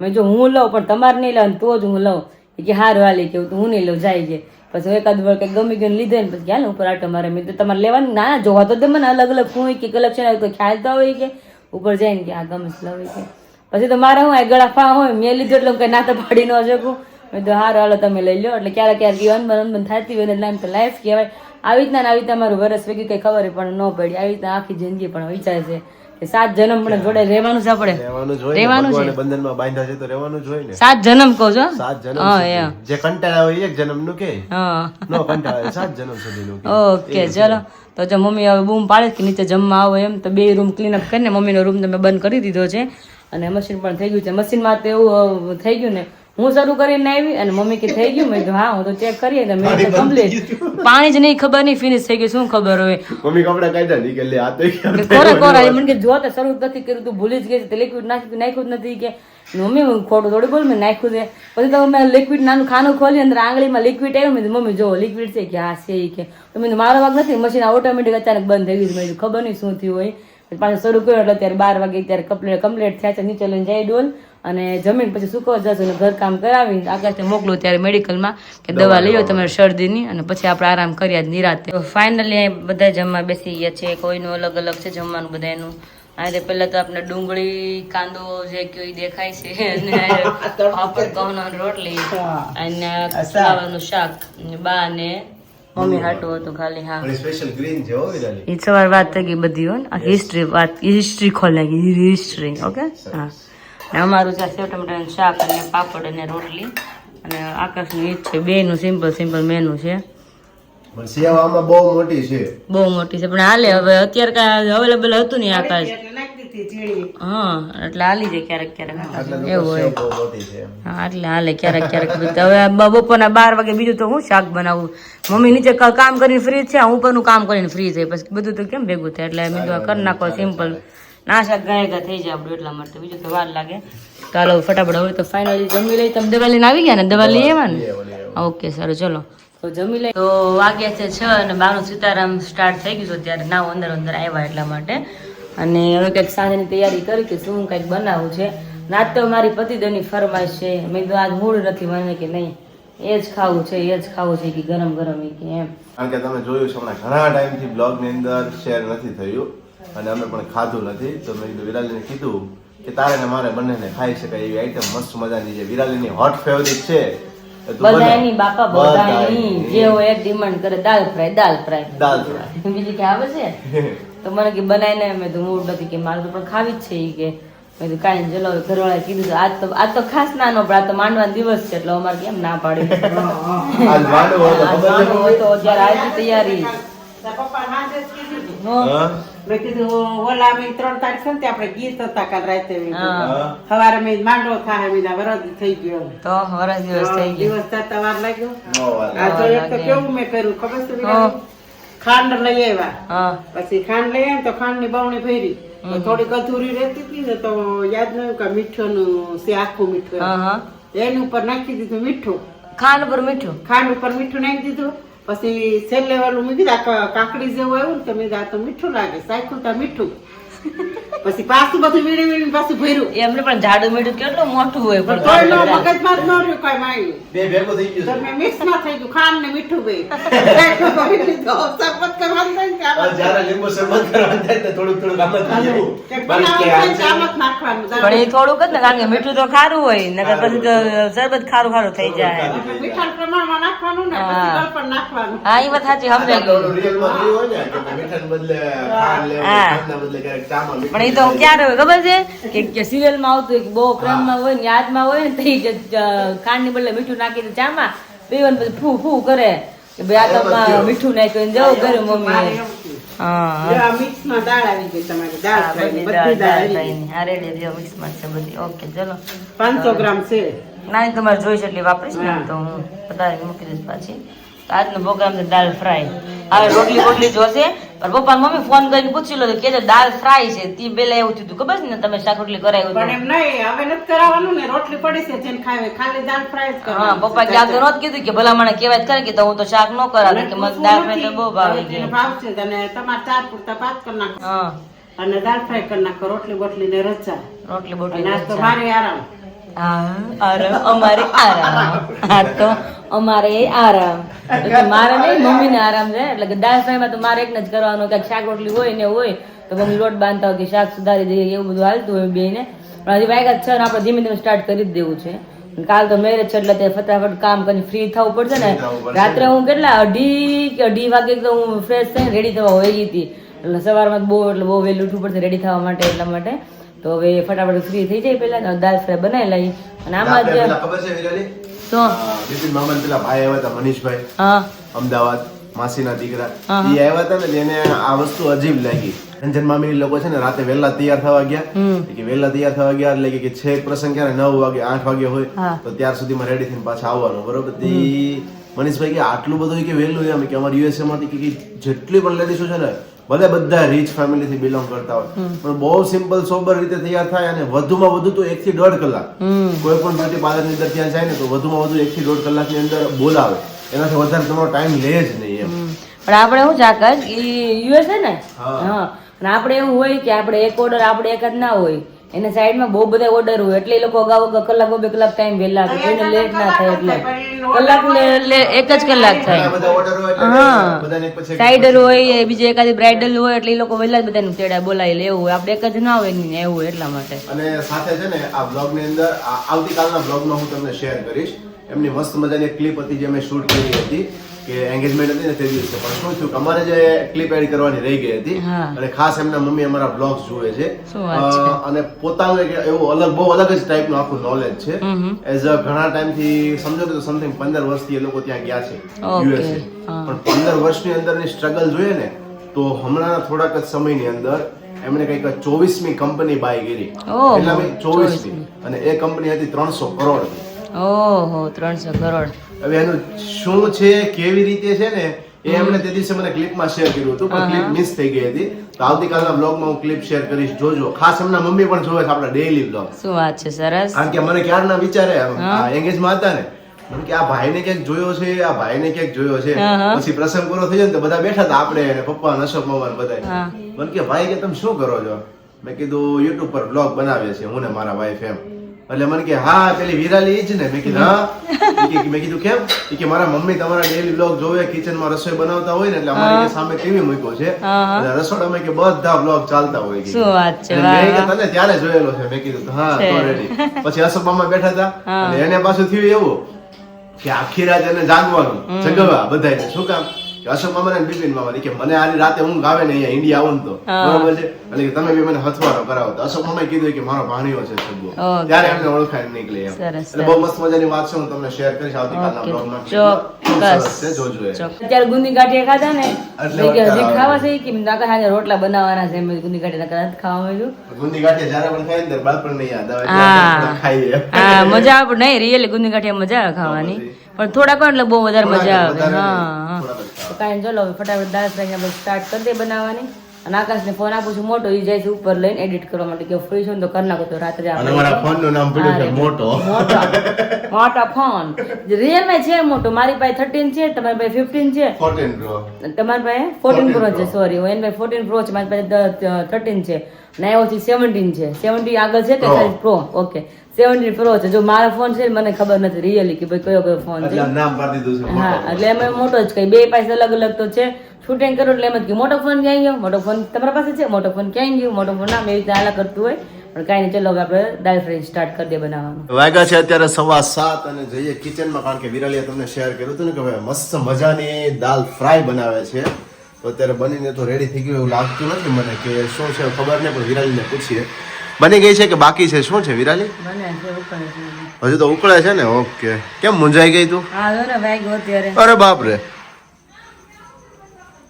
મેં જો હું લઉં પણ તમારે નહીં લાવ તો જ હું લઉં કે હારું હાલી કેવું તો હું નહીં લઉં જાય છે. પછી એકાદ વાર કંઈક ગમી ગયું લીધે ને પછી હાલ ઉપર આટો મારે મેં તો તમારે લેવાનું ના જોવા તો મને અલગ અલગ શું કે કલેક્શન આવે તો ખ્યાલ તો હોય કે ઉપર જઈને કે આ ગમે લવે કે પછી તો મારે હું ગળા ફા હોય મેં લીધું એટલે કઈ ના તો પાડી ન શકું. મેં તો હારું હાલો તમે લઈ લો. એટલે ક્યારેક ક્યારેક અનબન થતી હોય એટલે તો લાઈફ કહેવાય. આવી રીતના મારું વરસ વેગી કઈ ખબર પણ ન પડી. આવી રીતના આખી જિંદગી પણ વિચારે છે કે 7 જન્મ પણ જોડે રહેવાનું છે, આપણે રહેવાનું છે, બંધનમાં બાંધ્યા છે તો રહેવાનું જ હોય ને. 7 જન્મ કહો છો, 7 જન્મ જે કંટાળા હોય 1 જન્મ નું કે નો કંટાળા 7 જન્મ સુધીનું. ઓકે ચલો તો જો મમ્મી હવે બૂમ પાડે કે નીચે જમવા આવો એમ તો 2 રૂમ ક્લીન અપ કરીને મમ્મીનો રૂમ તમે બંધ કરી દીધો છે અને મશીન પણ થઈ ગયું છે. મશીનમાં તો એવું થઈ ગયું ને હું શરૂ કરીને આવી અને મમ્મી કે થઈ ગયું. મેં હા હું તો ચેક કરીએ તો મેં કમ્પ્લીટ પાણી જ નહીં ખબર નહીં ફિનિશ થઈ ગયું શું ખબર હોય. મમ્મી કપડા કાઢ્યા નહીં કે લે આ તો કોરા કોરા મને કે જો તો શરૂ નથી કર્યું તું ભૂલી જ ગઈ છે લિક્વિડ નાખ્યું જ નથી કે મમ્મી ખોટું થોડી બોલ મેં નાખ્યું છે. પછી તો મેં લિક્વિડ નાનું ખાનું ખોલી અંદર આંગળીમાં લિક્વિડ આવ્યું મેં મમ્મી જો લિક્વિડ છે કે હા છે કે તો મેં મારો વાગ નથી મશીન ઓટોમેટિક અચાનક બંધ થઈ ગયું. મેં ખબર નહીં શું થયું હોય. પાછું શરૂ કર્યું એટલે ત્યારે 12 વાગે ત્યારે કમ્પ્લીટ થયા છે. નીચે લઈને જાય ડોલ અને જમીન પછી સુકવવા જશું ને ઘર કામ કરાવીને આકાશને મોકલું ત્યારે મેડિકલમાં કે દવા લઈ લો તમારે શરદીની અને પછી આપણે આરામ કર્યા જ નિરાતે. ફાઇનલી બધા જમવા બેસી ગયા છે. કોઈનું અલગ અલગ છે જમવાનું બધાનું. આજે પહેલા તો આપણે ડુંગળી કાંદો જે કયો એ દેખાય છે અને પાપડ ઘઉંનો રોટલી અને ફુલાવાનું શાક બા ને મમ્મી હાટું હતું ખાલી. હા સ્પેશિયલ ગ્રીન છે હો વિરાલી. એ સવાર વાત થઈ ગઈ બધી હો હિસ્ટ્રી ખોલ નાખી હિસ્ટ્રી. ઓકે હા અમારું છે સેવ ટમેટાનું શાક અને પાપડ અને રોટલી અને આકાશનું ઈ જ છે. બેનું સિમ્પલ મેનુ છે. પણ સેવ આમાં બહુ મોટી છે, બહુ મોટી છે પણ હાલે. હવે અત્યારે કાંઈ અવેલેબલ હતું નહીં આકાશ. હા એટલે હાલી જાય ક્યારેક ક્યારેક એવું હોય. હા એટલે હાલે ક્યારેક ક્યારેક. હવે બપોરના 12 વાગે બીજું તો હું શાક બનાવું. મમ્મી નીચે કામ કરીને ફ્રી છે, હું ઉપરનું કામ કરીને ફ્રી છે. પછી બધું તો કેમ ભેગું થાય એટલે મેં કરી નાખો સિમ્પલ. ના શાક ગાયગા થઈ જાય આપણું એટલા માટે બીજું તો વાર લાગે. ચાલો ફટાફટ હવે તો ફાઇનલી જમી લઈ. તમે દવા લઈને આવી ગયા ને? દવા લઈ આવ્યા ને? ઓકે સારું ચલો તો જમી લઈ. તો વાગ્યા છે 6 અને બારનું સીતારામ સ્ટાર્ટ થઈ ગયું. ત્યારે નાવ અંદર આવ્યા એટલા માટે. અને હવે કંઈક સાંજની તૈયારી કરી કે શું કંઈક બનાવવું છે. નાચ તો મારી પતિદેવની ફરમાઈશ છે. મેં તો આજ મૂડ નથી મને કે નહીં એ જ ખાવું છે કે ગરમ ગરમ કે એમ. કારણ કે તમે જોયું છે હમણાં ઘણા ટાઈમથી બ્લોગની અંદર શેર નથી થયું અને અમે પણ ખાધું નથી. તો મેં કીધું વિરાલીને કીધું કે તારે ને મારે બંનેને ખાઈ શકાય એવી આઈટમ મસ્ત મજાની છે. વિરાલીની હોટ ફેવરિટ છે બધાની બાપા બધાની જે હોય ડિમાન્ડ કરે દાલ ફ્રાય બીજી કે આવે છે તો મને કે બનાવીને મેં તો મૂડ નથી કે મારે તો પણ ખાવી જ છે કે મેં કીધું કાંઈ નહીં, ચલો ઘરવાળાએ કીધું તો આજ તો ખાસ નાનો પણ આ તો માંડવાનો દિવસ છે એટલે અમારે કેમ ના પાડી આજ માંડવો હતો, ખબર છે માંડવો હતો, અત્યારે આવી તૈયારી. તારા પપ્પા હાથે જ કીધું હતું. હા? મેં કીધું ઓલા અમે 3 તારીખ છે ને તે આપણે ગીત હતા કાલ રાતે મેં કીધું. હા. સવારે મેં માંડવો થાય મેં વરદ થઈ ગયો તો વરસ દિવસ થઈ ગયો. દિવસ થતા વાર લાગ્યો નો વાર. આ તો એક તો કેવું મેં કર્યું ખબર છે વિરાલી? ખાંડ લઈ આવ્યા હા પછી ખાંડ લઈ આવ્યા તો ખાંડ ની બાવણી ભરી તો થોડીક અધૂરી રહેતી હતી ને તો યાદ ન કે મીઠું નું છે આખું મીઠું હા એમ. હા એની ઉપર નાખી દીધું મીઠું ખાંડ ઉપર મીઠું. ખાંડ ઉપર મીઠું નાખી દીધું પછી છેલ્લે વાળું મેં કીધું આ કાકડી જેવું આવ્યું ને તો મેં કીધું આ તો મીઠું લાગે સાયકું તા મીઠું પછી પાછું બધું વીણી વીણી પાછું ભર્યું એમને પણ જાડું મીઠું કેટલું મોટું હોય પણ તોય નો મગજમાં જ ન રહ્યું કઈ માયું બે ભેગું થઈ ગયું તો છે. મેં મિક્સ ના થઈ ગયું ખાંડ ને મીઠું બે શપથ કરવાનું થાય ને કે આ જ્યારે લીંબુ શરબત કરવાનું થાય ને થોડુંક થોડુંક આમ જ થઈ જવું. કે બાકી કે બનાવવાનું થાય આમ ને આમ જ નાખવાનું પણ એ થોડુંક જ ને કારણ કે મીઠું તો ખારું હોય નકર પછી તો શરબત ખારું ખારું થઈ જાય. એટલે મીઠાના પ્રમાણમાં નાખવાનું ને પછી હા. ગળપણ નાખવાનું હા એ વાત સાચી સમજાય આપણે ઓલું ગયું. real માં જોયું હોય ને કે મીઠાને બદલે ખાંડ લેવું, હા. ખાંડના બદલે ક્યારેક ચામાં મીઠું પણ એ તો ક્યારે હોય ખબર છે કે સિરિયલ માં આવતું હોય કે બહુ પ્રેમમાં હોય ને યાદમાં હોય ને તો ઈ ખાંડ ની બદલે મીઠું નાખી દે ચામાં પીવાનું પછી ફૂ ફૂ કરે કે ભાઈ આ તો મીઠું નાખ્યું જવું ઘરે મારે મમ્મી. એવું થયું. હા જો આ મિક્સમાં દાળ આવી ગઈ તમારી દાળ હા, ફ્રાય ની, બધી બધી દાળ દાળ આવી ગઈ. ફ્રાયની. હા રેડી રહ્યો મિક્સમાં છે બધી. ઓકે ચલો 500 ગ્રામ છે નાની તમારે જોઈશ એટલી વાપરીશ ને હા. તો હું વધારે મૂકી દઈશ પાછી. તો આજનો પ્રોગ્રામ છે દાળ ફ્રાય. હવે રોટલી બોટલી જોશે પણ પપ્પા મમ્મી ફોન કરીને પૂછી લો કે દાળ ફ્રાય છે તી પેલા એવું થયું હતું ખબર છે ને તમે શાક રોટલી કરાવ્યું પણ હતું. એમ નહીં હવે નથી કરાવવાનું ને રોટલી પડી છે જેને ખાવે ખાલી દાળ ફ્રાય જ હા કરવાની. પપ્પા કે આગળ નહોતું કીધું કે ભલા મને કહેવાય કરે કે તો હું તો શાક ન કરાવી કે મને દાળ ફ્રાય તો બહુ ભાવે હવે તેને કે. ભાવશે તો અને તમારે ચાર પૂરતા ભાત કરી નાખો હા અને દાળ ફ્રાય કરી નાખો રોટલી બોટલી ને રચા રોટલી બોટલી અને આજ તો મારે આરામ હા આરામ અમારે આરામ. હા તો અમારે આરામ એટલે મારે નહીં મમ્મીને આરામ છે એટલે કે દાળ ફ્રાયમાં તો મારે એક જ કરવાનું કે શાક રોટલી હોય ને હોય તો મમ્મી લોટ બાંધતા હોય કે શાક સુધારી દઈએ એવું બધું હાલતું હોય બેને. પણ હજી વાગ્યા જ છે ને આપણે ધીમે ધીમે સ્ટાર્ટ કરી જ દેવું છે. કાલ તો મેરેજ છે એટલે તે ફટાફટ કામ કરીને ફ્રી થવું પડશે ને. રાત્રે હું કેટલા 2:30 વાગે તો હું ફ્રેશ થઈને રેડી થવા હોઈ ગઈ હતી એટલે સવારમાં બહુ વહેલું ઉઠવું પડશે રેડી થવા માટે એટલા માટે. તો હવે ફટાફટ ફ્રી થઈ જાય પેલા દાળ ફ્રાય બનાવી લઈ અને આમાં જ પેલા ખબર છે વિરાલી? તો બિપિન મામાના પેલા ભાઈ આવ્યા હતા મનીષભાઈ હા અમદાવાદ માસીના દીકરા હા. એ આવ્યા હતા ને એને આ વસ્તુ અજીબ લાગી. રંજન મામી લોકો છે ને રાતે વહેલા તૈયાર થવા ગયા કે વહેલા તૈયાર થવા ગયા એટલે કે છે પ્રસંગ ક્યારે 9 વાગે 8 વાગે હોય હા. તો ત્યાર સુધીમાં રેડી થઈને પાછા આવવાનું બરોબર. તે મનીષભાઈ કે આટલું બધું કે વહેલું એમ કે અમારી યુએસએ માંથી કે જેટલી પણ લેડીઝો છે ને બધા રીચ ફેમિલી થી બિલોંગ કરતા હોય પણ બહુ સિમ્પલ સોબર રીતે તૈયાર થાય અને વધુમાં વધુ તો 1 થી 1.5 કલાક કોઈ પણ બ્યુટી પાર્લર ની અંદર ત્યાં જાય ને તો વધુમાં વધુ 1 થી 1.5 કલાકની અંદર બોલાવે એનાથી વધારે તમારો ટાઈમ લે જ નહીં એમ. પણ આપણે શું ચાકર યુએસએ ને હા. હા અને આપણે એવું હોય કે આપણે એક ઓર્ડર આપણે એક જ ના હોય એના સાઈડમાં બહુ બધા ઓર્ડર હોય એટલે એ લોકો અગાઉ કલાક 2 કલાક ટાઈમ વહેલા આપે કોઈને લેટ ના થાય એટલે કલાક એક જ કલાક ઘણા થાય. બધા order હોય એટલે હા બધાને એક પછી એક સાઈડર હોય બીજી એકાદી બ્રાઇડલ હોય એટલે એ લોકો વહેલા જ બધાનું તેડા બોલાવી લે એવું હોય આપણે એક જ ના હોય ને એવું હોય એટલા માટે. અને સાથે છે ને આ બ્લોગ ની અંદર આવતીકાલના બ્લોગમાં હું તમને શેર કરીશ એમની મસ્ત મજાની એક ક્લિપ હતી જે મેં શૂટ કરી હતી કે એંગેજમેન્ટ હતી ને તે દિવસે પણ શું થયું કે અમારે જે ક્લિપ એડ કરવાની રહી ગઈ હતી હા. અને ખાસ એમના મમ્મી અમારા બ્લોગ્સ જુએ છે શું વાત છે? અને પોતાનું એક એવું બહુ અલગ જ ટાઈપનું આખું નોલેજ છે એઝ અ ઘણા ટાઈમથી સમજો ને તો સમથિંગ 15 વર્ષથી એ લોકો ત્યાં ગયા છે Okay. યુએસએ હા. પણ 15 વર્ષની અંદરની સ્ટ્રગલ જોઈએ ને તો હમણાં થોડાક જ સમયની અંદર એમણે કંઈક 24મી કંપની બાય કરી ઓહો, એટલે અમે 24મી અને એ કંપની હતી 300 કરોડની. ઓહો 300 કરોડ. હવે એનું શું છે કેવી રીતે છે ને એ એમણે તે દિવસે મને ક્લિપમાં શેર કર્યું હતું પણ ક્લિપ મિસ થઈ ગઈ હતી તો આવતીકાલના બ્લોગમાં હું ક્લિપ શેર કરીશ જોજો. ખાસ એમના મમ્મી પણ જોવે છે આપણા ડેઈલી બ્લોગ શું વાત છે સરસ. કારણ કે મને ક્યારના વિચારે એંગેજમાં હતા ને મને કે આ ભાઈને ક્યાંક જોયો છે આ ભાઈને ક્યાંક જોયો છે પછી પ્રસંગ પૂરો થઈ જાય ને તો બધા બેઠા હતા આપણે અને પપ્પા અને અશોક મામા બધા મને કે ભાઈ કે તમે શું કરો છો મેં કીધું યુટ્યુબ પર બ્લોગ બનાવીએ છીએ હું ને મારા વાઈફ એમ એટલે મને કે હા પેલી વિરાલી ઈ જ ને મેં કીધું હા મેં કીધું કેમ કે મારા મમ્મી તમારા ડેઈલી બ્લોગ જોવે કિચનમાં રસોઈ બનાવતા હોય ને એટલે અમારી સામે ટીવી મૂક્યો છે અને રસોડામાં કે બધા બ્લોગ ચાલતા હોય શું વાત છે. મેં કે તને ત્યારે જોયેલો છે મેં કીધું હા તો રેડી પછી અશોક મામા બેઠા હતા અને એને પાછું થયું એવું કે આખી રાત એને જાગવાનું જગવા બધાને શું કામ કે અશોક મામા ને બિપિન મામા કે મને આની રાતે ઊંઘ આવે ને અહીંયા ઇન્ડિયા આવું તો હા. બરોબર છે એટલે કે તમે બી મને હથવારો કરાવો તો અશોક મામાએ કીધું કે મારો ભાણિયો છે સગો ઓકે. ત્યારે એમને ઓળખાણ નીકળી એમ સરસ, એટલે બહુ મસ્ત મજાની વાત છે હું તમને શેર કરીશ આવતીકાલના ઓકે. બ્લોગમાં ચોક્કસ. છે જોજો એ. અત્યારે ગુંદી ગાંઠિયા ખાધા ને એટલે તો કે હજી વટાણા ખાવા છે કે નાકા હાજે રોટલા બનાવવાના છે મેં ગુંદી ગાંઠિયા નકર ખાવા મળ્યું ગુંદી ગાંઠિયા જ્યારે પણ ખાઈએ ને ત્યારે બાળપણ નહીં યાદ આવે હા. એટલે આપણે ખાઈએ હા મજા આવે નહીં રિયલી ગુંદી ગાંઠિયા મજા આવે ખાવાની પણ થોડાક હોય એટલે બહુ વધારે મજા આવે હા તો કાંઈ ચલો હવે ફટાફટ દાળ ફ્રાય આપણે સ્ટાર્ટ કરી દે બનાવવાની અને આકાશને ફોન આપું છું મોટો ઈ જાય છે ઉપર લઈને એડિટ કરવા માટે કે ફ્રી છો ને તો કરી નાખો તો રાત્રે અને આપણે મારા ફોન નું નામ પડ્યું છે મોટો મોટા ફોન રિયલ માં છે મોટો મારી પાસે 13 છે તમારી પાસે 15 છે 14 બ્રો તમારી પાસે 14 પ્રો છે સોરી એન પાસે 14 પ્રો છે મારી પાસે 13 છે અને આવ્યો છે 17 છે 17 આગળ છે કે Pro. ખાલી પ્રો ઓકે 17 પ્રો છે જો મારો ફોન છે મને ખબર નથી રિયલી કે ભાઈ કયો કયો ફોન છે એટલે નામ પાડી દીધું છે હા મોટો. એટલે અમે મોટો જ કઈ બે પાસે અલગ અલગ તો છે શૂટિંગ કરું એટલે એમ જ કે મોટો ફોન ક્યાં ગયો મોટો ફોન તમારા પાસે છે મોટો ફોન ક્યાં ગયો મોટો ફોન ના એવી રીતે આલા કરતું હોય પણ કાંઈ નહીં ચલો હવે આપણે દાળ ફ્રાય સ્ટાર્ટ કરી દે બનાવવાનું વાગ્યા છે અત્યારે 7:15 અને જઈએ કિચનમાં કારણ કે વિરાલીએ તમને શેર કર્યું હતું ને કે ભાઈ મસ્ત મજાની દાલ ફ્રાય બનાવે છે તો અત્યારે બનીને તો રેડી થઈ ગયું એવું લાગતું નથી મને કે શું છે ખબર નહીં પણ વિરાલીને પૂછીએ બની ગઈ છે કે બાકી છે શું છે વિરાલી બને છે ઉપર છે. હજુ તો ઉકળે છે ને ઓકે કેમ મૂંઝાઈ ગઈ તું હા જો ને વાગ્યો અત્યારે અરે બાપ રે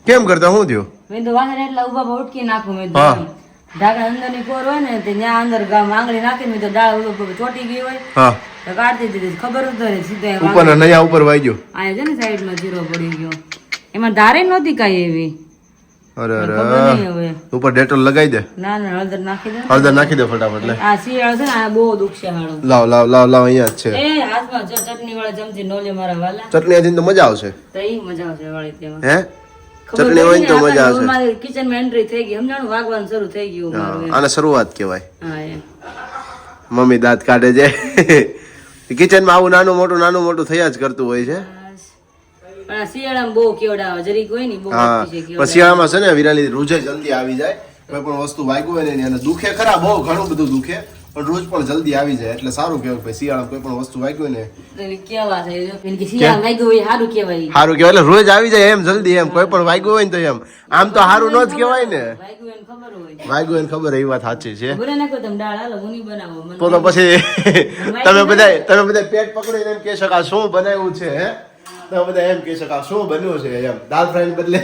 કેમ કરતા શું થયું મેં તો વાસણ એટલા ઉભા પર ઉટકી નાખું મેં હા. તો ઢાંકણા અંદરની કોર હોય ને તે ત્યાં અંદર આંગળી નાખીને મેં તો દાળ ઉપર ચોટી ગઈ હોય હા તો કાઢતી દીધી ખબર જ નથી સીધા ઉપર ને નયા ઉપર વાગ્યો આ છે ને સાઈડમાં જીરો પડી ગયો એમાં ધારે નહોતી કાંઈ એવી અરે ખબર અરે નહીં હવે ઉપર ડેટોલ લગાવી દે ના ના હળદર નાખી દે હળદર નાખી દે ફટાફટ લે આ શિયાળો છે ને આ બહુ દુખશે હાળો લાવ લાવ લાવ લાવ અહીંયા જ છે એ હાથમાં જો ચટણી વાળા ચમચી નોલે મારા વાલા ચટણી હતી તો મજા આવશે તો ઈ મજા આવશે વાળી તેમાં હે ચટણી હોય ને તો મજા આવશે મારી કિચન માં એન્ટ્રી થઈ ગઈ સમજાણું વાગવાનું શરૂ થઈ ગયું મારું એમ. આને શરૂઆત કહેવાય હા એમ મમ્મી દાંત કાઢે છે કિચનમાં આવું નાનું મોટું થયા જ કરતું હોય છે બસ. પણ આ શિયાળામાં બહુ કેવડાવે જરીક હોય ને બહુ હા અતિશય પણ કેવડાવે. શિયાળામાં છે ને વિરાલી રોજે જલ્દી આવી જાય કોઈ પણ વસ્તુ વાગ્યું હોય ને એની અને દુખે ખરા બહુ ઘણું બધું દુખે પણ રોજ પણ જલ્દી આવી જાય એટલે સારું કહેવાય ભાઈ શિયાળામાં કોઈ પણ વસ્તુ વાગ્યું હોય ને એટલે કેવા થાય જો. એને કે શિયાળામાં વાગ્યું હોય સારું કહેવાય સારું કહેવાય એટલે રોજ આવી જાય એમ જલ્દી એમ કોઈ પણ વાગ્યું હોય ને તો એમ આમ તો સારું ન જ કહેવાય ને વાગ્યું એને ખબર હોય વાગ્યું એને ખબર એ વાત સાચી છે ભૂલે નાખો તમે દાળ હાલો હું નહીં બનાવો મને તો પછી તમે બધા પેટ પકડીને એમ કહી શકા શું બનાવ્યું છે હે તમે બધા એમ કહી શકા શું બન્યું છે એમ દાલ ફ્રાય બદલે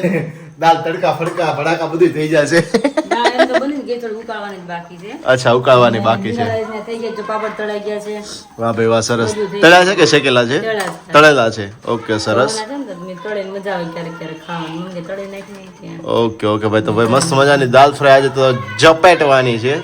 દાલ તડકા ફડકા ભડાકા બધું થઈ જશે દાળ એમ તો બની ને કે થોડી ઉકાળવાની જ બાકી છે અચ્છા ઉકાળવાની બાકી છે જીરા રાઈસને થઈ ગયા જો પાપડ તળાઈ ગયા છે વાહ ભાઈ વાહ સરસ બધું થઈ તળ્યા છે કે શેકેલા છે તળ્યા જ. તળેલા છે ઓકે સરસ ઓલા છે ને તો મેં તળીને મજા આવે ક્યારેક ક્યારેક ખાવાની મને કે તળી નાખી નહીં ઓકે ઓકે ભાઈ તો ભાઈ મસ્ત મજાની દાલ ફ્રાય આજે તો ઝપેટવાની છે